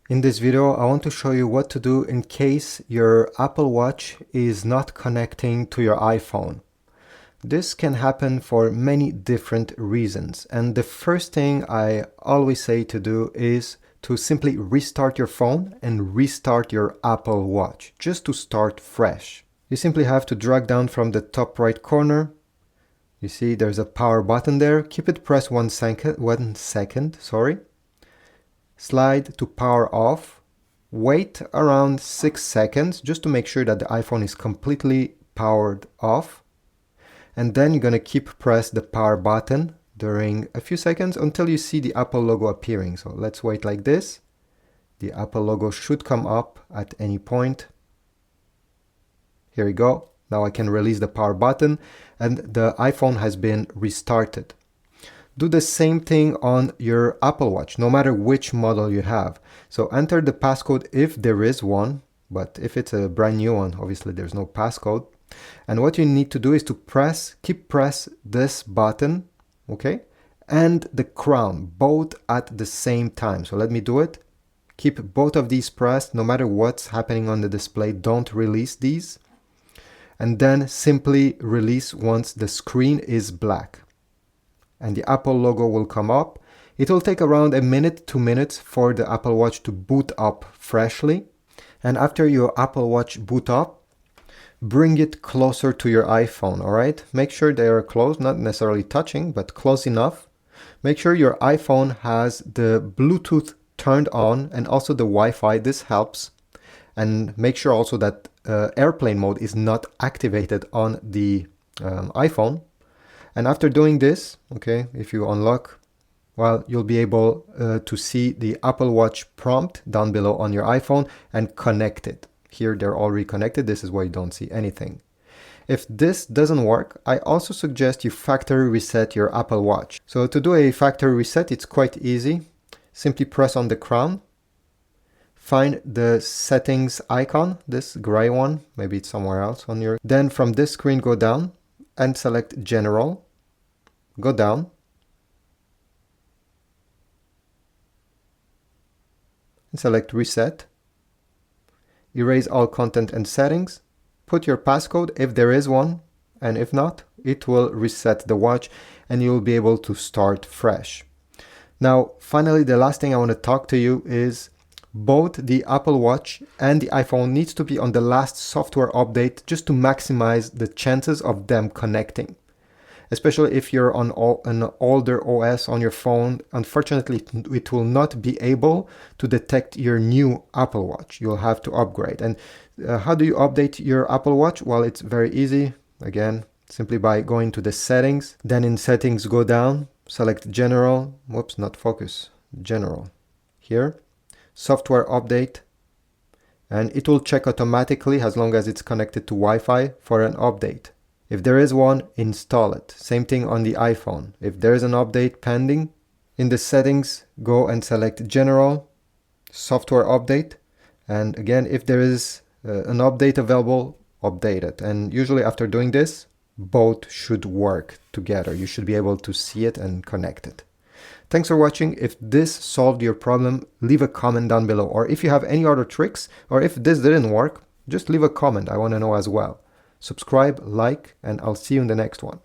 In this video, I want to show you what to do in case your Apple Watch is not connecting to your iPhone. This can happen for many different reasons, and the first thing I always say to do is to simply restart your phone and restart your Apple Watch, just to start fresh. You simply have to drag down from the top right corner. You see there's a power button there. Keep it pressed 1 second, sorry. Slide to power off. Wait around 6 seconds just to make sure that the iPhone is completely powered off. And then you're going to keep press the power button during a few seconds until you see the Apple logo appearing. So let's wait like this. The Apple logo should come up at any point. Here we go. Now I can release the power button and the iPhone has been restarted. Do the same thing on your Apple Watch, no matter which model you have. So enter the passcode if there is one, but if it's a brand new one, obviously there's no passcode. And what you need to do is to keep press this button, okay? And the crown, both at the same time. So let me do it. Keep both of these pressed, no matter what's happening on the display, don't release these. And then simply release once the screen is black. And the Apple logo will come up. It will take around a minute, 2 minutes for the Apple Watch to boot up freshly. And after your Apple Watch boot up, bring it closer to your iPhone, all right? Make sure they are close, not necessarily touching, but close enough. Make sure your iPhone has the Bluetooth turned on and also the Wi-Fi. This helps. And make sure also that airplane mode is not activated on the iPhone. And after doing this, okay, if you unlock, well, you'll be able to see the Apple Watch prompt down below on your iPhone and connect it. Here they're already connected. This is why you don't see anything. If this doesn't work, I also suggest you factory reset your Apple Watch. So to do a factory reset, it's quite easy. Simply press on the crown. Find the settings icon, this gray one, maybe it's somewhere else on your... Then from this screen, go down and select General. Go down. And select Reset. Erase all content and settings. Put your passcode if there is one, and if not, it will reset the watch and you'll be able to start fresh. Now, finally, the last thing I want to talk to you is both the Apple Watch and the iPhone needs to be on the last software update just to maximize the chances of them connecting. Especially if you're on an older OS on your phone, unfortunately it will not be able to detect your new Apple Watch. You'll have to upgrade. And how do you update your Apple Watch? Well, it's very easy. Again, simply by going to the settings. Then in settings, go down, select General. Whoops, not focus. General. Here. Software update, and it will check automatically as long as it's connected to Wi-Fi for an update. If there is one, install it. Same thing on the iPhone. If there is an update pending, in the settings, go and select General, Software Update, and again, if there is an update available, update it. And usually after doing this, both should work together. You should be able to see it and connect it. Thanks for watching. If this solved your problem, leave a comment down below. Or if you have any other tricks, or if this didn't work, just leave a comment. I want to know as well. Subscribe, like, and I'll see you in the next one.